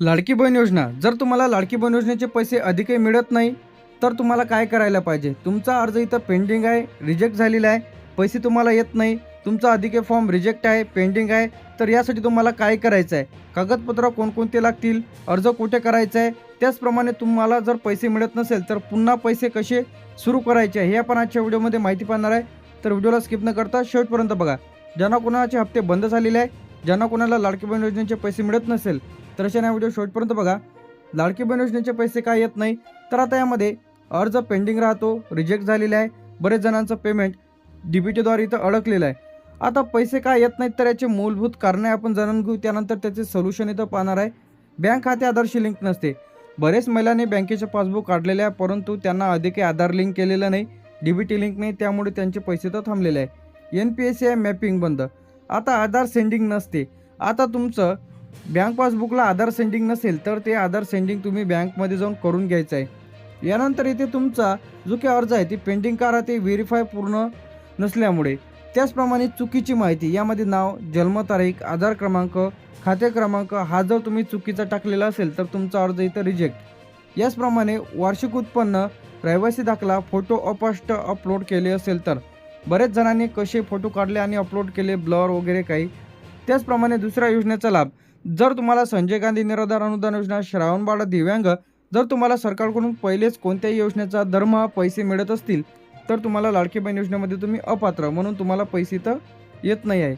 लाडकी बहीण योजना, जर तुम्हाला लाडकी बहीण योजनेचे पैसे अधिकही मिळत नाही तर तुम्हाला काय करायला पाहिजे? तुमचा अर्ज इथं पेंडिंग आहे, रिजेक्ट झालेला आहे, पैसे तुम्हाला येत नाही, तुमचा अधिक फॉर्म रिजेक्ट आहे, पेंडिंग आहे, तर यासाठी तुम्हाला काय करायचं आहे? कागदपत्र कोणकोणते लागतील, अर्ज कुठे करायचा आहे, त्याचप्रमाणे तुम्हाला जर पैसे मिळत नसेल तर पुन्हा पैसे कसे सुरू करायचे हे आपण आजच्या व्हिडिओमध्ये माहिती पाहणार आहे. तर व्हिडिओला स्किप न करता शेवटपर्यंत बघा. ज्यांना कोणाचे हप्ते बंद झालेले आहे, ज्यांना कोणाला लाडकी बहीण योजनेचे पैसे मिळत नसेल तर अशा हा व्हिडिओ शेवटपर्यंत बघा. लाडकी बहीण योजनेचे पैसे काय येत नाही तर आता यामध्ये अर्ज पेंडिंग राहतो, रिजेक्ट झालेला आहे, बरेच जणांचं पेमेंट डीबीटीद्वारे इथं अडकलेलं आहे. आता पैसे काय येत नाहीत तर याचे मूलभूत कारणे आपण जाणून घेऊ, त्यानंतर त्याचे सोल्युशन इथं पाहणार आहे. बँक खाते आधारशी लिंक नसते. बरेच महिलांनी बँकेचे पासबुक काढलेले आहे परंतु त्यांना अधिक आधार लिंक केलेलं नाही, डीबीटी लिंक नाही, त्यामुळे त्यांचे पैसे तर थांबलेले आहे. NPSI मॅपिंग बंद. आता आधार सेंडिंग नसते. आता तुमचं बँक पासबुकला आधार सेंडिंग नसेल तर ते आधार सेंडिंग तुम्ही बँकमध्ये जाऊन करून घ्यायचं आहे. यानंतर इथे तुमचा जो काही अर्ज आहे ती पेंडिंग का राहते? व्हेरीफाय पूर्ण नसल्यामुळे. त्याचप्रमाणे चुकीची माहिती, यामध्ये नाव, जन्मतारीख, आधार क्रमांक, खाते क्रमांक हा जर तुम्ही चुकीचा टाकलेला असेल तर तुमचा अर्ज इथं रिजेक्ट. याचप्रमाणे वार्षिक उत्पन्न, रहिवासी दाखला, फोटो अस्पष्ट अपलोड केले असेल तर. बरेच जणांनी कसे फोटो काढले आणि अपलोड केले, ब्लर वगैरे काही. त्याचप्रमाणे दुसऱ्या योजनेचा लाभ, जर तुम्हाला संजय गांधी निराधार अनुदान योजना, श्रावणबाळ दिव्यांग, जर तुम्हाला सरकारकडून पहिलेच कोणत्याही योजनेचा दरमहा पैसे मिळत असतील तर तुम्हाला लाडकी बहीण योजनेमध्ये तुम्ही अपात्र म्हणून तुम्हाला पैसे तर येत नाही आहे.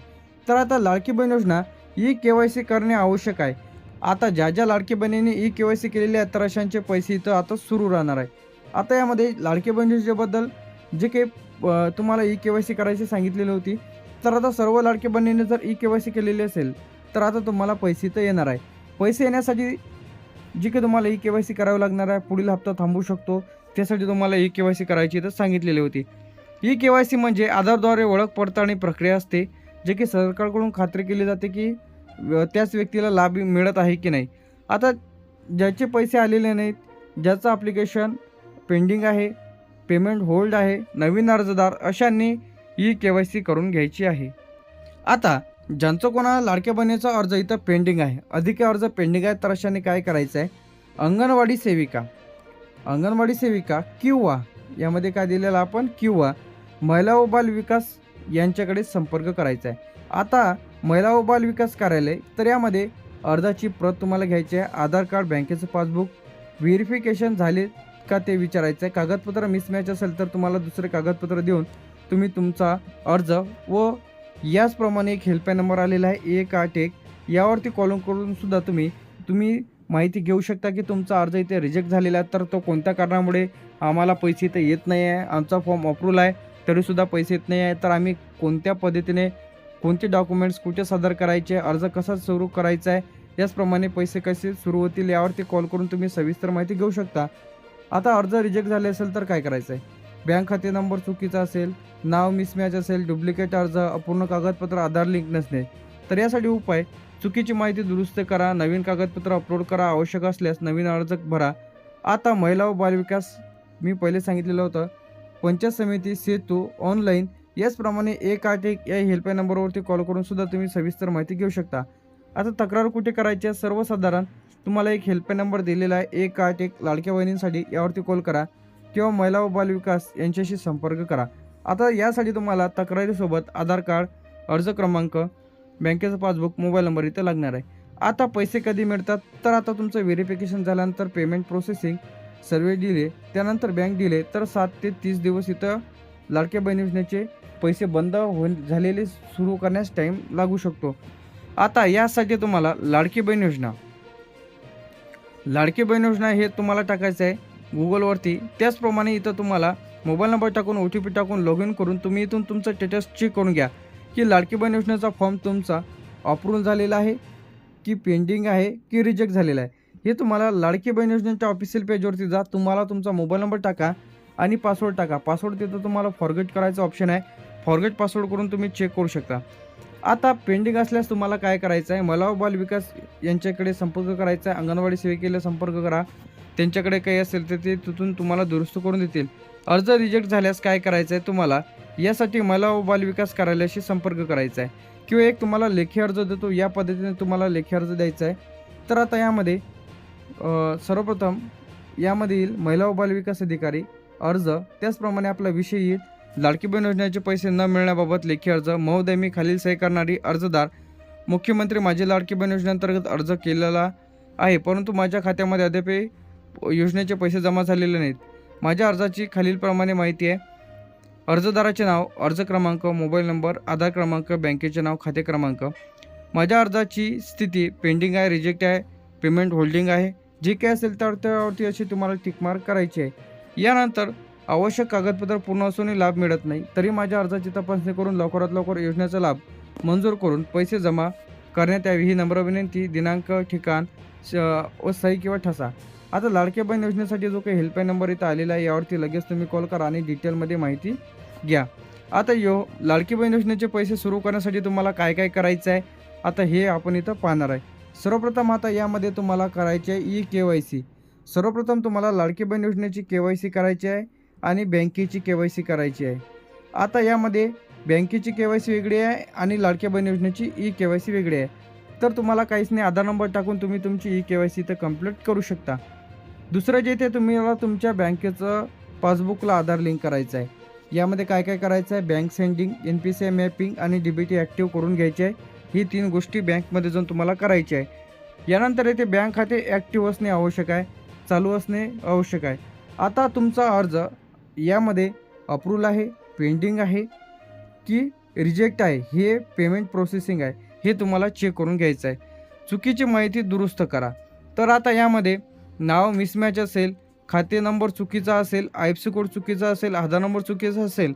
तर आता लाडकी बहीण योजना KYC करणे आवश्यक आहे. आता ज्या लाडकी बहिणींनी KYC केलेले आहेत तर अशांचे पैसे इथं आता सुरू राहणार आहे. आता यामध्ये लाडकी बहीण योजनेबद्दल जे काही तुम्हाला KYC करायची सांगितलेली होती, तर आता सर्व लाडकी बहिणींनी जर KYC केलेली असेल तर आता तुम्हाला पैसे तर येणार आहे. पैसे येण्यासाठी जी काही तुम्हाला KYC करावं लागणार आहे, पुढील हप्ता थांबू शकतो, त्यासाठी तुम्हाला KYC करायची तर सांगितलेली होती. KYC म्हणजे आधारद्वारे ओळख पडताळणी प्रक्रिया असते, जे की सरकारकडून खात्री केली जाते की त्याच व्यक्तीला लाभ मिळत आहे की नाही. आता ज्याचे पैसे आलेले नाहीत, ज्याचं ॲप्लिकेशन पेंडिंग आहे, पेमेंट होल्ड आहे, नवीन अर्जदार अशांनी KYC करून घ्यायची आहे. आता ज्यांचं कोणाला लाडक्या बहिणीचा अर्ज इथं पेंडिंग आहे, अधिक अर्ज पेंडिंग आहे, तर अशाने काय करायचं आहे? अंगणवाडी सेविका किंवा यामध्ये काय दिलेलं आपण किंवा महिला व बाल विकास यांच्याकडे संपर्क करायचा आहे. आता महिला व बाल विकास कार्यालय, तर यामध्ये अर्जाची प्रत तुम्हाला घ्यायची आहे, आधार कार्ड, बँकेचं पासबुक, व्हेरिफिकेशन झाले का ते विचारायचं आहे. कागदपत्र मिसमॅच असेल तर तुम्हाला दुसरे कागदपत्र देऊन तुम्ही तुमचा अर्ज व याचप्रमाणे एक हेल्पलाईन नंबर आलेला आहे 181, यावरती कॉल करून सुद्धा तुम्ही माहिती घेऊ शकता की तुमचा अर्ज इथे रिजेक्ट झालेला आहे, तर तो कोणत्या कारणामुळे आम्हाला पैसे इथे येत नाही आहे, आमचा फॉर्म अप्रूव्हल आहे तरीसुद्धा पैसे येत नाही आहे, तर आम्ही कोणत्या पद्धतीने कोणते डॉक्युमेंट्स कुठे सादर करायचे, अर्ज कसा सुरू करायचा आहे, याचप्रमाणे पैसे कसे सुरू होतील यावरती कॉल करून तुम्ही सविस्तर माहिती घेऊ शकता. आता अर्ज रिजेक्ट झाले असेल तर काय करायचं आहे? बँक खाते नंबर चुकीचा असेल, नाव मिसमॅच असेल, डुप्लिकेट अर्ज, अपूर्ण कागदपत्र, आधार लिंक नसणे, तर यासाठी उपाय, चुकीची माहिती दुरुस्त करा, नवीन कागदपत्र अपलोड करा, आवश्यक असल्यास नवीन अर्ज भरा. आता महिला व बालविकास मी पहिले सांगितलेलं होतं, पंचायत समिती, सेतू, ऑनलाईन, याचप्रमाणे 181 या हेल्पलाईन नंबरवरती कॉल करून सुद्धा तुम्ही सविस्तर माहिती घेऊ शकता. आता तक्रार कुठे करायची आहे? सर्वसाधारण तुम्हाला एक हेल्पलाईन नंबर दिलेला आहे 181 लाडक्या बहिणींसाठी, यावरती कॉल करा किंवा महिला व बालविकास यांच्याशी संपर्क करा. आता यासाठी तुम्हाला तक्रारीसोबत आधार कार्ड, अर्ज क्रमांक, बँकेचं पासबुक, मोबाईल नंबर इथं लागणार आहे. आता पैसे कधी मिळतात? तर आता तुमचं व्हेरिफिकेशन झाल्यानंतर पेमेंट प्रोसेसिंग, सर्वे दिले, त्यानंतर बँक दिले तर 7 ते 30 दिवस इथं लाडक्या बहीण योजनेचे पैसे बंद झालेले सुरू करण्यास टाईम लागू शकतो. आता यासाठी तुम्हाला लाडकी बहीण योजना हे तुम्हाला टाकायचं आहे गुगलवरती. त्याचप्रमाणे इथं तुम्हाला मोबाईल नंबर टाकून OTP टाकून लॉग इन करून तुम्ही इथून तुमचं स्टेटस चेक करून घ्या की लाडकी बहीण योजनेचा फॉर्म तुमचा अप्रूव्हल झालेला आहे की पेंडिंग आहे की रिजेक्ट झालेला आहे. हे तुम्हाला लाडकी बहीण योजनेच्या ऑफिशियल पेजवरती जा, तुम्हाला तुमचा मोबाईल नंबर टाका आणि पासवर्ड टाका. पासवर्ड तिथं तुम्हाला फॉरगेट करायचा ऑप्शन आहे, फॉरगेट पासवर्ड करून तुम्ही चेक करू शकता. आता पेंडिंग असल्यास तुम्हाला काय करायचं आहे? महिला व बाल विकास यांच्याकडे संपर्क करायचा आहे, अंगणवाडी सेविकेला संपर्क करा, त्यांच्याकडे काही असेल तर ते तिथून तुम्हाला दुरुस्त करून देतील. अर्ज रिजेक्ट झाल्यास काय करायचं आहे तुम्हाला? यासाठी महिला व बाल विकास कार्यालयाशी संपर्क करायचा आहे किंवा एक तुम्हाला लेखी अर्ज देतो, या पद्धतीने तुम्हाला लेखी अर्ज द्यायचा आहे. तर आता यामध्ये सर्वप्रथम यामध्ये येईल महिला व बालविकास अधिकारी अर्ज, त्याचप्रमाणे आपला विषय येईल लाडकी बहीण योजनेचे पैसे न मिळण्याबाबत लेखी अर्ज. महोदय, मी खालील सही करणारी अर्जदार मुख्यमंत्री माझी लाडकी बहीण योजनेअंतर्गत अर्ज केलेला आहे, परंतु माझ्या खात्यामध्ये अद्याप योजनेचे पैसे जमा झालेले नाहीत. माझ्या अर्जाची खालीलप्रमाणे माहिती आहे. अर्जदाराचे नाव, अर्ज क्रमांक, मोबाईल नंबर, आधार क्रमांक, बँकेचे नाव, खाते क्रमांक. माझ्या अर्जाची स्थिती पेंडिंग आहे, रिजेक्ट आहे, पेमेंट होल्डिंग आहे, जे काय असेल तर त्यावरती अशी तुम्हाला टिकमार्क करायची आहे. यानंतर आवश्यक कागदपत्र पूर्ण असूनही लाभ मिळत नाही, तरी माझ्या अर्जाची तपासणी करून लवकरात लवकर योजनेचा लाभ मंजूर करून पैसे जमा करण्यात यावी ही नम्र विनंती. दिनांक, ठिकाण व सही किंवा ठसा. आता लाडकी बहीण योजनेसाठी जो काही हेल्पलाईन नंबर इथं आलेला आहे यावरती लगेच तुम्ही कॉल करा आणि डिटेलमध्ये माहिती घ्या. आता लाडकी बहीण योजनेचे पैसे सुरू करण्यासाठी तुम्हाला काय काय करायचं आहे आता हे आपण इथं पाहणार आहे. सर्वप्रथम आता यामध्ये तुम्हाला करायचे आहे KYC. सर्वप्रथम तुम्हाला लाडकी बहीण योजनेची KYC करायची आहे आणि बँकेची KYC करायची आहे. आता यामध्ये बँकेची KYC वेगळी आहे आणि लाडकी बहीण योजनेची KYC वेगळी आहे. तर तुम्हाला काहीच नाही, आधार नंबर टाकून तुम्ही तुमची KYC इथं कंप्लीट करू शकता. दुसरं जे ते तुम्हाला तुमच्या बँकेचं पासबुकला आधार लिंक करायचं आहे. यामध्ये काय काय करायचं आहे, बँक सेंडिंग, NPCI मॅपिंग आणि DBT ॲक्टिव्ह करून घ्यायचे आहे. ही 3 गोष्टी बँकमध्ये जाऊन तुम्हाला करायची आहे. यानंतर येथे बँक खाते ॲक्टिव्ह असणे आवश्यक आहे, चालू असणे आवश्यक आहे. आता तुमचा अर्ज यामध्ये अप्रूव्हल आहे, पेंडिंग आहे की रिजेक्ट आहे, हे पेमेंट प्रोसेसिंग आहे, हे तुम्हाला चेक करून घ्यायचं आहे. चुकीची माहिती दुरुस्त करा. तर आता यामध्ये नाव मिसमॅच असेल, खाते नंबर चुकीचा असेल, IFSC कोड चुकीचा असेल, आधार नंबर चुकीचा असेल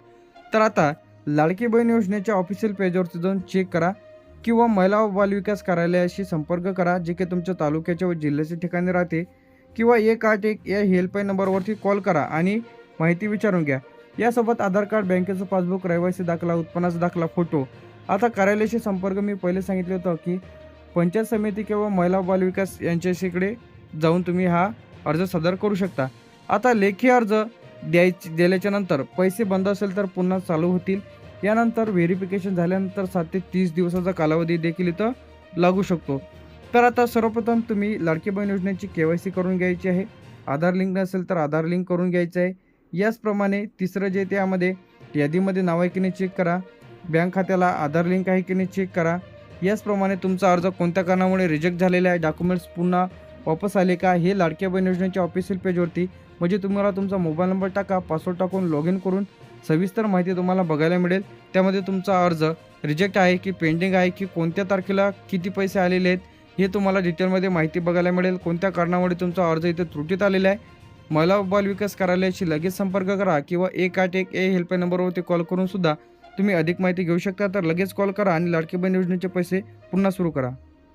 तर आता लाडकी बहीण योजनेच्या ऑफिशियल पेजवरती जाऊन चेक करा किंवा महिला व बालविकास कार्यालयाशी संपर्क करा, जे की तुमच्या तालुक्याच्या व जिल्ह्याच्या ठिकाणी राहते, किंवा 181 या हेल्पलाईन नंबरवरती कॉल करा आणि माहिती विचारून घ्या. यासोबत आधार कार्ड, बँकेचं पासबुक, रहिवासी दाखला, उत्पन्नाचा दाखला, फोटो. आता कार्यालयाशी संपर्क मी पहिले सांगितलं होतं की पंचायत समिती किंवा महिला व बालविकास यांच्याशीकडे जाऊन तुम्ही हा अर्ज सादर करू शकता. आता लेखी अर्ज दिल्याच्या नंतर पैसे बंद असेल तर पुन्हा चालू होतील. यानंतर व्हेरिफिकेशन झाल्यानंतर 7 ते 30 दिवसाचा कालावधी देखील इथं लागू शकतो. तर आता सर्वप्रथम तुम्ही लाडकी बहीण योजनेची KYC करून घ्यायची आहे. आधार लिंक नसेल तर आधार लिंक करून घ्यायचं आहे. याचप्रमाणे तिसरं जे त्यामध्ये यादीमध्ये नाव आहे की नाही चेक करा, बँक खात्याला आधार लिंक आहे की नाही चेक करा. याचप्रमाणे तुमचा अर्ज कोणत्या कारणामुळे रिजेक्ट झालेला आहे, डॉक्युमेंट्स पुन्हा वापस आले का, हे लाडकी बहीण योजनेच्या ऑफिशियल पेजवरती म्हणजे तुम्हाला तुमचा मोबाईल नंबर टाका, पासवर्ड टाकून लॉग इन करून सविस्तर माहिती तुम्हाला बघायला मिळेल. त्यामध्ये तुमचा अर्ज रिजेक्ट आहे की पेंडिंग आहे की कोणत्या तारखेला किती पैसे आलेले आहेत हे तुम्हाला डिटेलमध्ये माहिती बघायला मिळेल. कोणत्या कारणामुळे तुमचा अर्ज इथे त्रुटीत आलेला आहे. महिला व बाल विकास कार्यालयाशी लगेच संपर्क करा किंवा 181 या हेल्पलाईन नंबरवरती कॉल करून सुद्धा तुम्ही अधिक माहिती घेऊ शकता. तर लगेच कॉल करा आणि लाडकी बहीण योजनेचे पैसे पुन्हा सुरू करा.